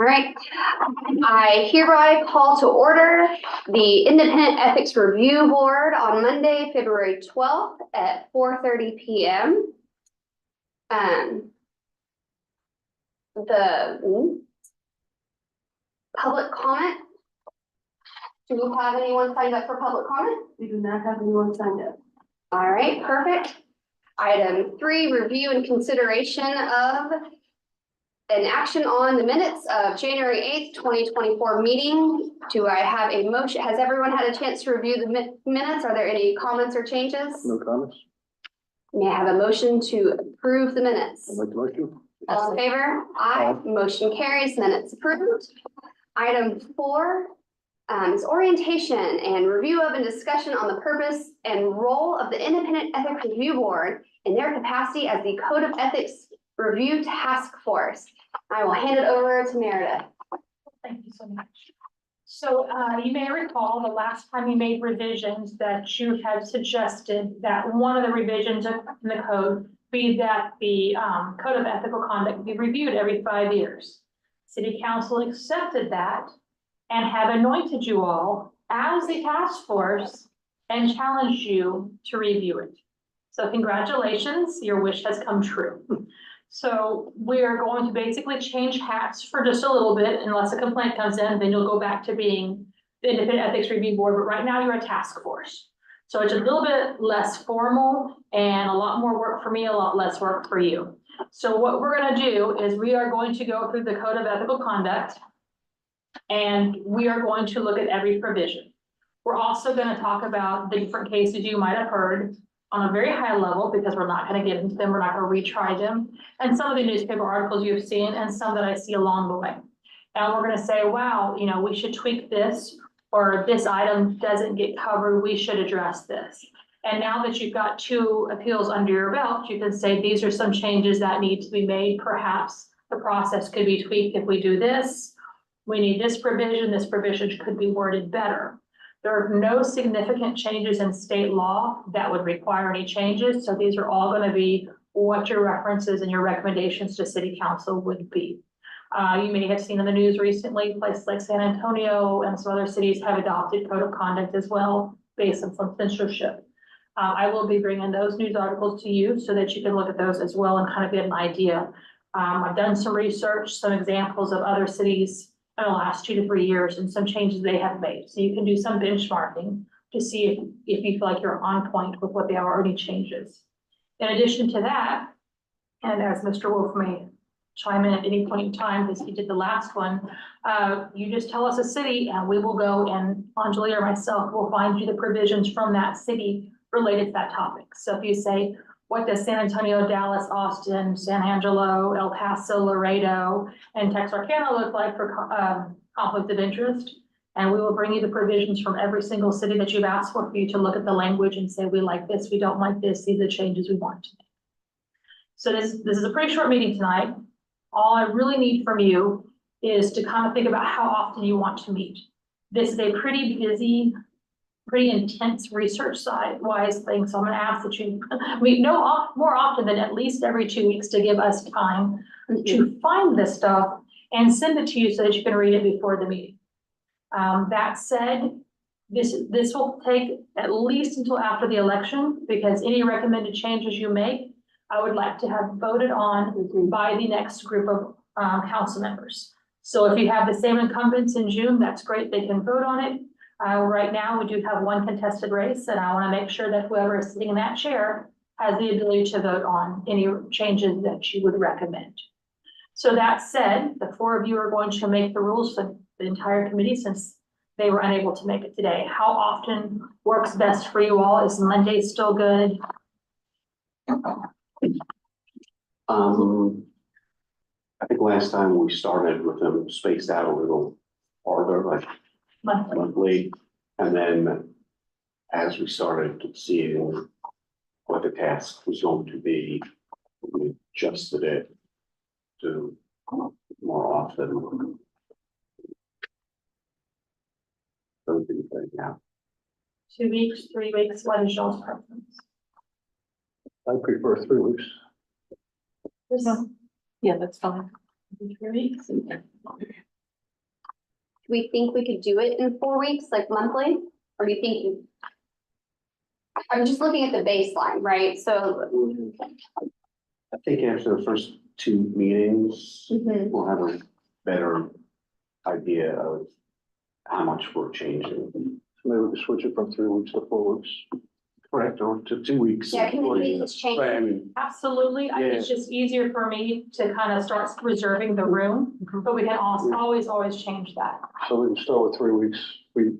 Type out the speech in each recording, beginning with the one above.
All right, I hereby call to order the Independent Ethics Review Board on Monday, February 12th at 4:30 p.m. The public comment. Do we have anyone signed up for public comment? We do not have anyone signed up. All right, perfect. Item 3, review and consideration of an action on the minutes of January 8th, 2024 meeting. Do I have a motion? Has everyone had a chance to review the minutes? Are there any comments or changes? No comments? May I have a motion to approve the minutes? I'd like to motion. All in favor? Aye. Motion carries, minutes approved. Item 4 is orientation and review of and discussion on the purpose and role of the Independent Ethics Review Board in their capacity as the Code of Ethics Review Task Force. I will hand it over to Meredith. Thank you so much. So you may recall the last time you made revisions that you had suggested that one of the revisions in the code be that the Code of Ethical Conduct be reviewed every 5 years. City Council accepted that and have anointed you all as the task force and challenged you to review it. So congratulations, your wish has come true. So we're going to basically change hats for just a little bit, unless a complaint comes in, then you'll go back to being the Independent Ethics Review Board, but right now you're a task force. So it's a little bit less formal and a lot more work for me, a lot less work for you. So what we're gonna do is we are going to go through the Code of Ethical Conduct and we are going to look at every provision. We're also gonna talk about the different cases you might have heard on a very high level, because we're not going to get into them, we're not going to retry them, and some of the newspaper articles you've seen, and some that I see along the way. And we're going to say, wow, you know, we should tweak this, or this item doesn't get covered, we should address this. And now that you've got 2 appeals under your belt, you can say, these are some changes that need to be made. Perhaps the process could be tweaked if we do this. We need this provision could be worded better. There are no significant changes in state law that would require any changes. So these are all going to be what your references and your recommendations to City Council would be. You may have seen in the news recently, places like San Antonio and some other cities have adopted Code of Conduct as well, based on some censorship. I will be bringing those news articles to you so that you can look at those as well and kind of get an idea. I've done some research, some examples of other cities in the last 2 to 3 years and some changes they have made. So you can do some benchmarking to see if you feel like you're on point with what they are already changes. In addition to that, and as Mr. Wolf may chime in at any point in time, because he did the last one, you just tell us a city and we will go, and Anjali or myself will find you the provisions from that city related to that topic. So if you say, what does San Antonio, Dallas, Austin, San Angelo, El Paso, Laredo, and Texarkana look like for conflict of interest? And we will bring you the provisions from every single city that you've asked for you to look at the language and say, we like this, we don't like this, these are the changes we want to make. So this is a pretty short meeting tonight. All I really need from you is to kind of think about how often you want to meet. This is a pretty busy, pretty intense research side-wise thing. So I'm going to ask that you meet more often than at least every 2 weeks to give us time to find this stuff and send it to you so that you can read it before the meeting. That said, this will take at least until after the election, because any recommended changes you make, I would like to have voted on by the next group of council members. So if you have the same incumbents in June, that's great. They can vote on it. Right now, we do have 1 contested race, and I want to make sure that whoever is sitting in that chair has the ability to vote on any changes that you would recommend. So that said, the 4 of you are going to make the rules for the entire committee, since they were unable to make it today. How often works best for you all? Is Monday still good? I think last time we started with them spaced out a little farther, like monthly, and then as we started seeing what the task was going to be, we adjusted it to more often. Those things right now. 2 weeks, 3 weeks, what is y'all's preference? I prefer 3 weeks. Yeah, that's fine. 3 weeks. Do we think we could do it in 4 weeks, like monthly? Or do you think? I'm just looking at the baseline, right? So. I think after the first 2 meetings, Mhm. we'll have a better idea of how much we're changing. Maybe we could switch it from 3 weeks to 4 weeks. Correct, or to 2 weeks. Yeah, communications change. Right, I mean, Absolutely. It's just easier for me to kind of start reserving the room, but we can also always change that. So we can start with 3 weeks. We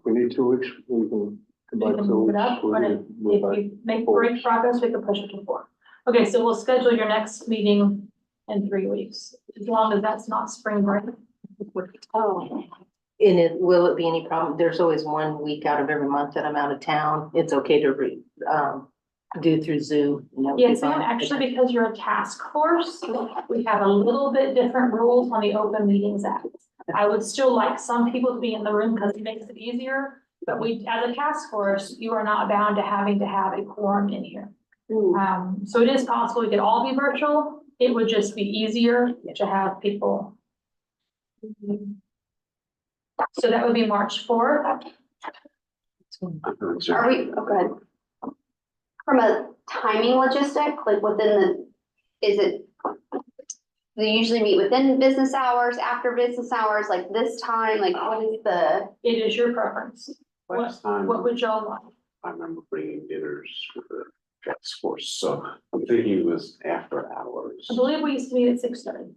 need 2 weeks, we can We combine can 2 move it weeks. up, We but can move if back. we make great progress, we can push it to 4. Okay, so we'll schedule your next meeting in 3 weeks, as long as that's not spring break. Oh, And will it be any problem? There's always 1 week out of every month that I'm out of town. It's okay to do through Zoom. and that would be Yes, ma'am, fine. actually, because you're a task force, we have a little bit different rules on the Open Meetings Act. I would still like some people to be in the room because it makes it easier, but we, as a task force, you are not bound to having to have a quorum in here. So it is possible we could all be virtual. It would just be easier to have people. So that would be March 4th. Are we, oh, go ahead. From a timing logistic, like within the, is it? They usually meet within business hours, after business hours, like this time, like what is the? It is your preference. last time, What would y'all like? I remember bringing dinners for the task force, so I'm thinking it was after hours. I believe we used to meet at 6:30.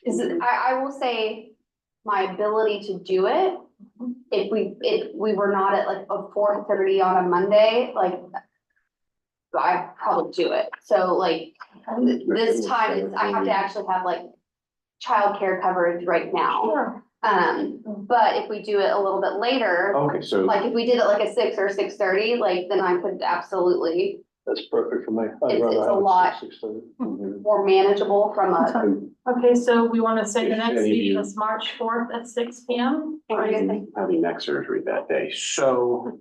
Is it, I will say, my ability to do it, if we were not at like a 4:30 on a Monday, like. I'd probably do it, so like, this time, I have to actually have like childcare coverage right now. Sure. But if we do it a little bit later, Okay, so, like if we did it like a 6 or 6:30, like then I could absolutely, That's perfect for me. I'd It's- rather it's a have it lot. 6:30. more manageable from a. Okay, so we want to say the If next any of meeting you- is March 4th at 6 p.m. I'm having neck surgery that day, so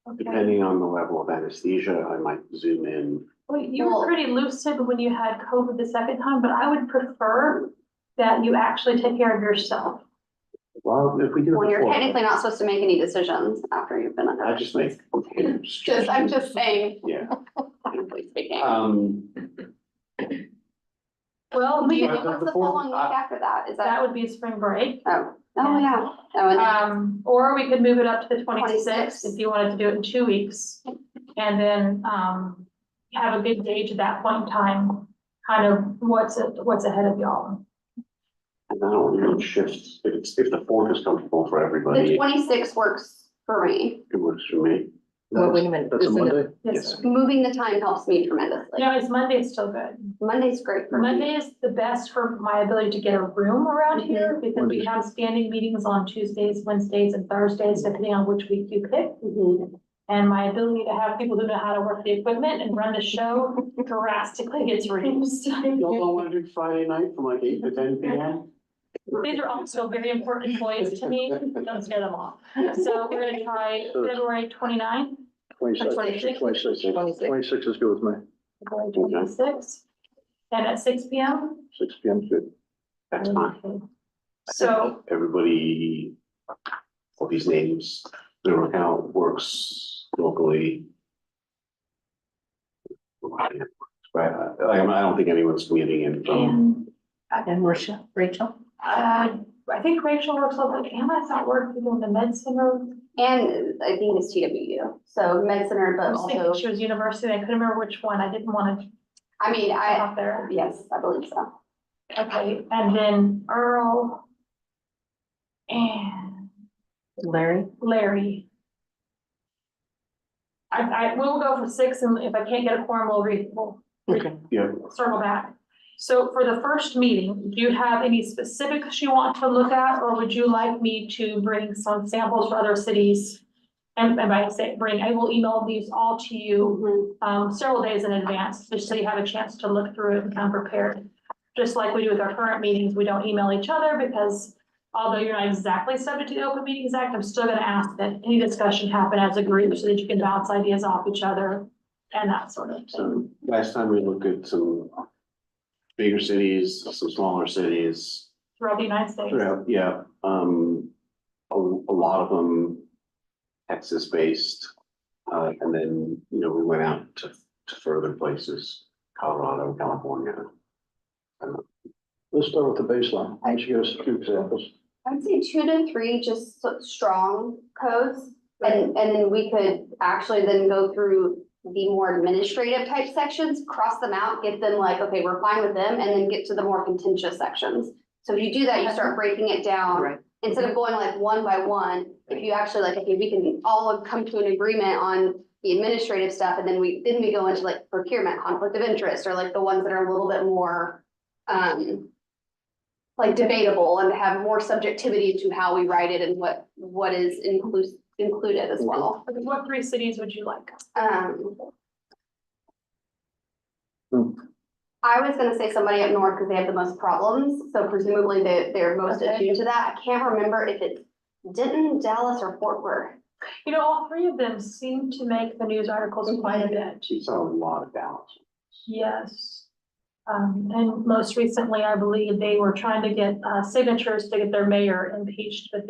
Okay. depending on the level of anesthesia, I might zoom in. Well, you were pretty lucid when you had COVID the second time, but I would prefer that you actually take care of yourself. Well, if we do it When you're before, technically not supposed to make any decisions after you've been. I just make. I'm just saying, Yeah, technically speaking. Well, We, Yeah, what's the before- following week after that? Is that that, would be spring break. oh, yeah. Oh, and Or we could move it up to the 26th 26th. if you wanted to do it in 2 weeks. And then, have a good gauge at that point in time, kind of what's ahead of y'all. I don't know, shifts, if the 4th is comfortable for the everybody, 26th works for me. it works for me. Well, wait a minute. That's a isn't it- Monday? Yes, sir. Moving the time helps me tremendously. No, it's Monday, it's still good. Monday's great for me. Monday is the best for my ability to get a room around here because we Monday's- have standing meetings on Tuesdays, Wednesdays, and Thursdays, depending on which week you pick. Mhm. And my ability to have people who know how to work the equipment and run the show drastically gets reduced. Y'all don't wanna do Friday night from like 8 to 10 p.m.? These are also very important employees to me, don't scare them off. So we're gonna try February 29th, 26. 26. 26. 26. 26 is good with me. February 26th, and at 6 p.m. 6 p.m. is good. That's fine. So, Everybody, all these names, their account works locally. Right, I don't think anyone's commuting in from, and, Rachel? I think Rachel works over, Emma, thought worked in the med center. And I think it's TWU, so Med Center, I but was thinking also, she was university, I couldn't remember which one, I didn't want to I mean, go I, out there. yes, I believe so. Okay, and then Earl and Larry? Larry. We'll go for 6, and if I can't get a quorum, we'll Okay. yeah, circle back. So for the first meeting, do you have any specifics you want to look at, or would you like me to bring some samples for other cities? And by say bring, I will email these all to you several days in advance, just so you have a chance to look through it and come prepared. Just like we do with our current meetings, we don't email each other because although you're not exactly subject to the Open Meetings Act, I'm still gonna ask that any discussion happen as a group so that you can bounce ideas off each other and that sort of thing. so last time we looked at some bigger cities, some smaller cities. throughout the United States. Yeah, a lot of them Texas-based. And then, we went out to further places, Colorado, California. Let's start with the baseline. Why don't you give us a few examples? I'd say 2 to 3, just strong codes. And then we could actually then go through the more administrative type sections, cross them out, get them like, okay, we're fine with them, and then get to the more contentious sections. So if you do that, you start breaking it down. Right. Instead of going like one by one, if you actually like, okay, we can all come to an agreement on the administrative stuff, and then we go into like procurement, conflict of interest, or like the ones that are a little bit more like debatable and have more subjectivity to how we write it and what is included as well. What 3 cities would you like? I was gonna say somebody up north because they have the most problems, so presumably they're most Okay. attuned to that. I can't remember if it's Denton, Dallas, or Fort Worth. All 3 of them seem to make the news articles quite a bit. She saw a lot of Dallas. Yes. And most recently, I believe they were trying to get signatures to get their mayor impeached, but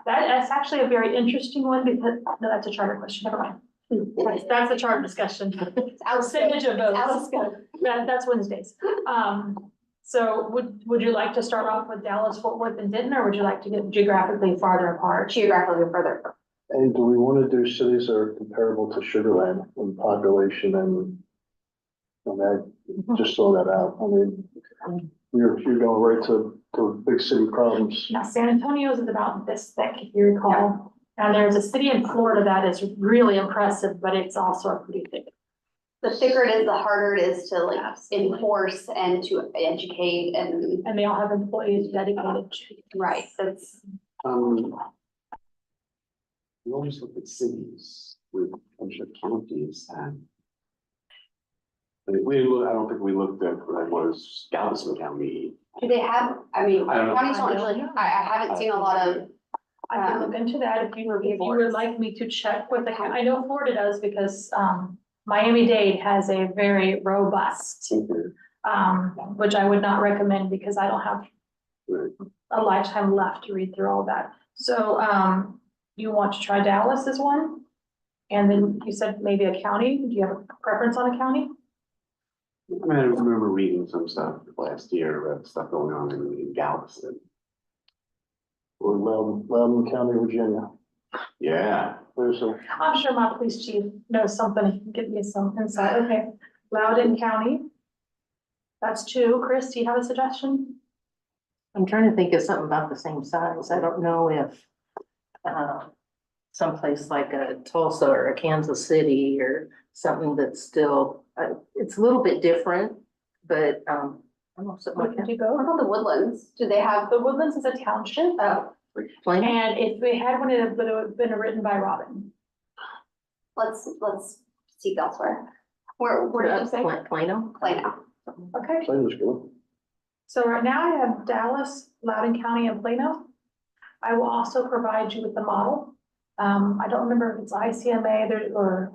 that's actually a very interesting one because, no, that's a charter question, never mind. That's a charter discussion. It's out of scope. Signature votes. Out of scope. That's Wednesdays. So would you like to start off with Dallas, Fort Worth, and Denton, or would you like to get geographically farther apart? Geographically further. And do we want to do cities that are comparable to Sugar Land in population and that, just throw that out. I mean, you're going right to big city problems. Now, San Antonio's is about this thick, if you recall. And there's a city in Florida that is really impressive, but it's also pretty thick. The thicker it is, the harder it is to like Absolutely. enforce and to educate and, And they all have employees dedicated to. right, that's. We always look at cities with a bunch of counties and. I don't think we looked at what was Galveston County. Do they have, I mean, I don't know. counties don't usually, I haven't seen a lot of, I can look into that if you would like me to check with the, I know Florida does because, Miami-Dade has a very robust, which I would not recommend because I don't have Right. a lifetime left to read through all that. So, you want to try Dallas as one? And then you said maybe a county. Do you have a preference on a county? I mean, I remember reading some stuff last year about stuff going on in Galveston. Or Loudoun County, Virginia. Yeah, I'm sure my police chief knows something, he can give me some insight. Okay, Loudoun County. That's 2. Chris, do you have a suggestion? I'm trying to think of something about the same size. I don't know if someplace like a Tulsa or a Kansas City or something that's still, it's a little bit different, but I don't know, something like Would that. you go? what about the Woodlands? Do they have, The Woodlands is a township. Plano? And if we had one, it would have been written by Robin. let's seek elsewhere. Where did you say? Plano? Plano. Okay, Plano's good. so right now I have Dallas, Loudoun County, and Plano. I will also provide you with the model. I don't remember if it's ICMA or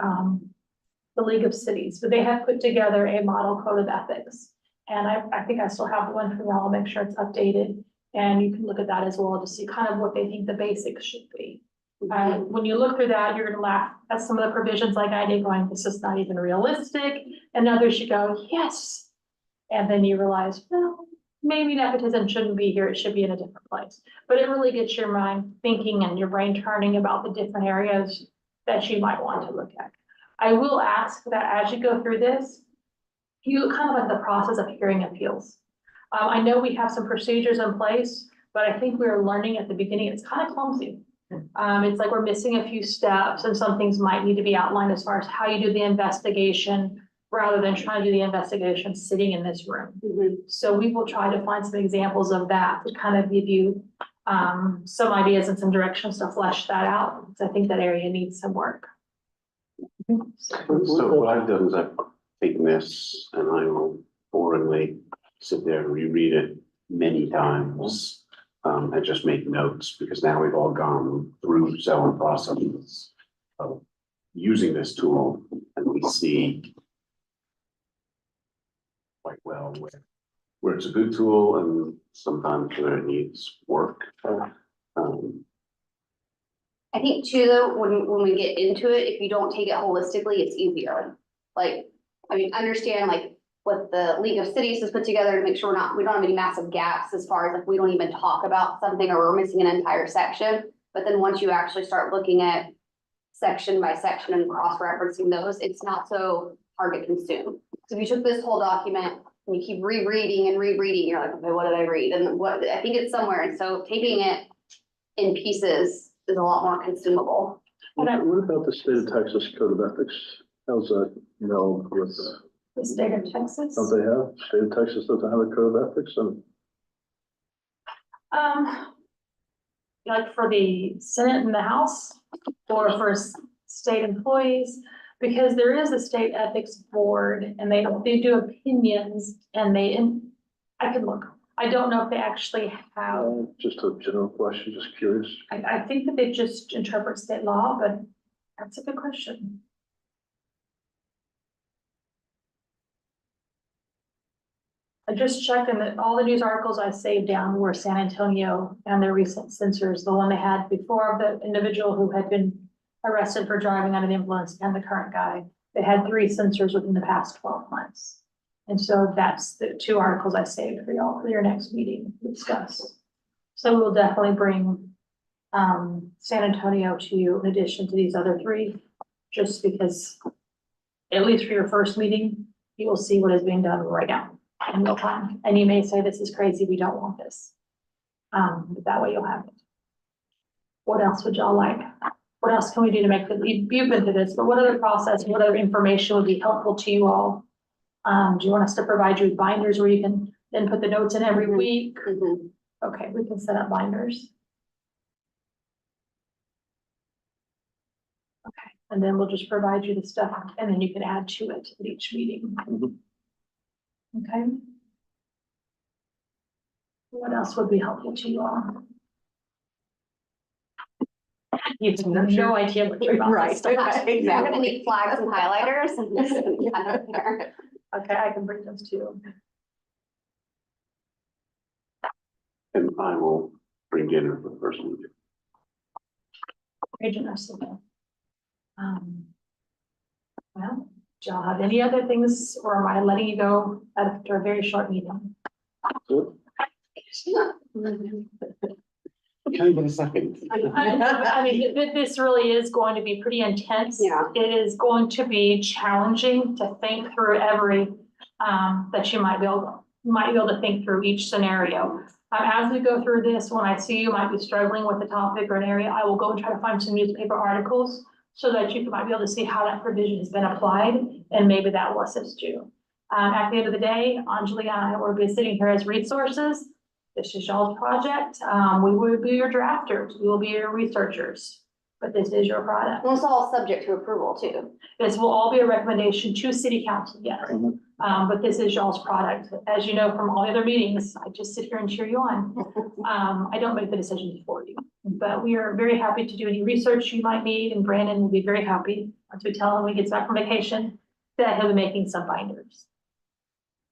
the League of Cities, but they have put together a model code of ethics. And I think I still have one for y'all. I'll make sure it's updated. And you can look at that as well to see kind of what they think the basics should be. When you look through that, you're gonna laugh at some of the provisions like I did going, this is not even realistic. And others you go, yes. And then you realize, well, maybe nepotism shouldn't be here. It should be in a different place. But it really gets your mind thinking and your brain turning about the different areas that you might want to look at. I will ask that as you go through this, you kind of like the process of hearing appeals. I know we have some procedures in place, but I think we were learning at the beginning, it's kind of clumsy. It's like we're missing a few steps and some things might need to be outlined as far as how you do the investigation rather than trying to do the investigation sitting in this room. So we will try to find some examples of that to kind of give you some ideas and some directions to flesh that out, because I think that area needs some work. so what I've done is I've taken this and I will boringly sit there and reread it many times. And just make notes, because now we've all gone through several processes of using this tool, and we see quite well where it's a good tool and sometimes where it needs work. I think too, though, when we get into it, if you don't take it holistically, it's easier. Like, I mean, understand like what the League of Cities has put together to make sure we don't have any massive gaps as far as if we don't even talk about something or we're missing an entire section. But then once you actually start looking at section by section and cross-referencing those, it's not so hard to consume. So if you took this whole document and you keep rereading and rereading, you're like, okay, what did I read? And what, I think it's somewhere. And so taking it in pieces is a lot more consumable. What about the state of Texas Code of Ethics? How's that, with, The state of Texas. don't they have, state of Texas doesn't have a code of ethics and Like for the Senate and the House, or for state employees, because there is a state ethics board and they do opinions and I could look. I don't know if they actually have, just a general question, just curious. I think that they just interpret state law, but that's a good question. I just checked and that all the news articles I saved down were San Antonio and their recent censors, the one they had before the individual who had been arrested for driving under the influence and the current guy. They had 3 censors within the past 12 months. And so that's the 2 articles I saved for y'all for your next meeting to discuss. So we'll definitely bring San Antonio to you in addition to these other 3, just because at least for your first meeting, you will see what is being done right now in real time. And you may say, this is crazy, we don't want this. But that way you'll have it. What else would y'all like? What else can we do to make the, you've been to this, but what other process, what other information would be helpful to you all? Do you want us to provide you with binders where you can then put the notes in every week? Mhm. Okay, we can set up binders. Okay, and then we'll just provide you the stuff and then you can add to it at each meeting. Okay. What else would be helpful to you all? You have no idea what you're about. Right, okay, We're exactly. gonna need flags and highlighters and this and kind of there. Okay, I can bring those too. And I will bring dinner for the first meeting. Agent Arsenal. Well, do y'all have any other things, or am I letting you go after a very short meeting? Can I get a second? I mean, this really is going to be pretty intense. Yeah. It is going to be challenging to think through every, that you might be able to think through each scenario. As we go through this, when I see you might be struggling with a topic or an area, I will go and try to find some newspaper articles so that you might be able to see how that provision has been applied, and maybe that will assist you. At the end of the day, Anjali and I will be sitting here as resources. This is y'all's project. We will be your drafters. We will be your researchers, but this is your product. And it's all subject to approval too. This will all be a recommendation to city council, yes. But this is y'all's product. As you know from all the other meetings, I just sit here and cheer you on. I don't make the decisions for you, but we are very happy to do any research you might need, and Brandon will be very happy once we tell him when he gets back from vacation that he'll be making some binders.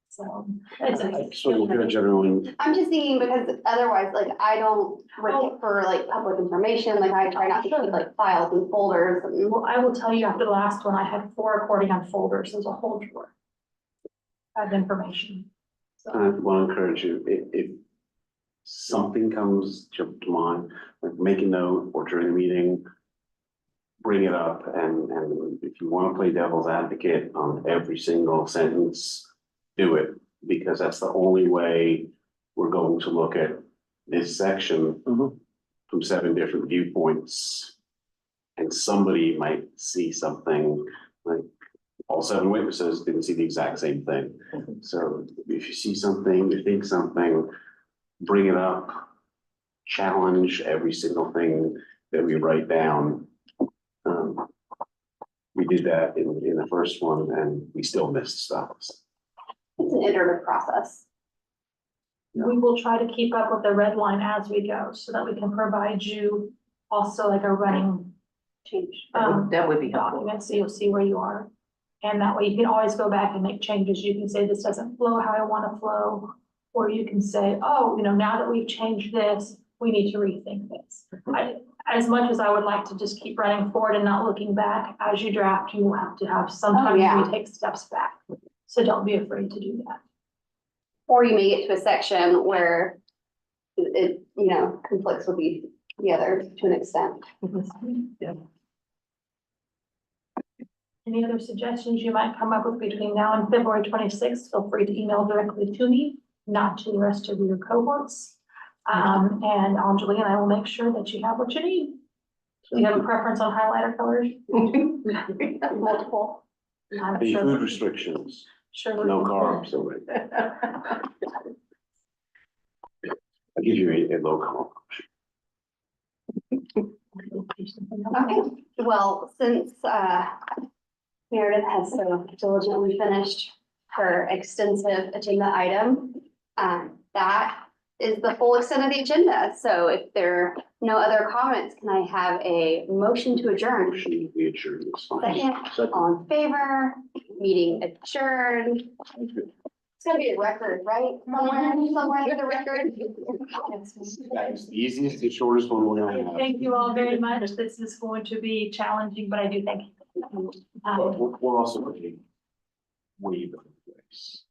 So it's So we'll judge everyone. I'm just thinking because otherwise, like, I don't for like public information, like I try not to keep like files and folders and. Well, I will tell you, after the last one, I had 4 recording on folders. There's a whole drawer of information. I So, want to encourage you, if something comes to mind, like make a note or during the meeting, bring it up, and if you want to play devil's advocate on every single sentence, do it, because that's the only way we're going to look at this section from 7 different viewpoints. And somebody might see something, like all 7 witnesses didn't see the exact same thing. So if you see something, you think something, bring it up, challenge every single thing that we write down. We did that in the first one and we still missed stuff. It's an iterative process. we will try to keep up with the red line as we go so that we can provide you also like a running Change. That would be helpful. document, so you'll see where you are. And that way you can always go back and make changes. You can say, this doesn't flow how I want to flow, Or you can say, oh, now that we've changed this, we need to rethink this. As much as I would like to just keep running forward and not looking back, as you draft, you will have to have sometimes yeah. we take steps back. So don't be afraid to do that. Or you may get to a section where it, conflicts with the other to an extent. Any other suggestions you might come up with between now and February 26th? Feel free to email directly to me, not to the rest of your cohorts. And Anjali and I will make sure that you have what you need. Do you have a preference on highlighter colors? Multiple. I'm Any sure- food restrictions, Sure. no carbs, so I give you a low carb. Okay, well, since Meredith has so diligently finished her extensive agenda item, that is the full extent of the agenda. So if there are no other comments, can I have a motion to adjourn? Motion, we adjourn this fine. Second, Second. all in favor, meeting adjourned. It's gonna be a record, right? Somewhere in the record. That's the easiest and shortest one we're gonna have. Thank you all very much. This is going to be challenging, but I do thank you. We're also going to waive the place.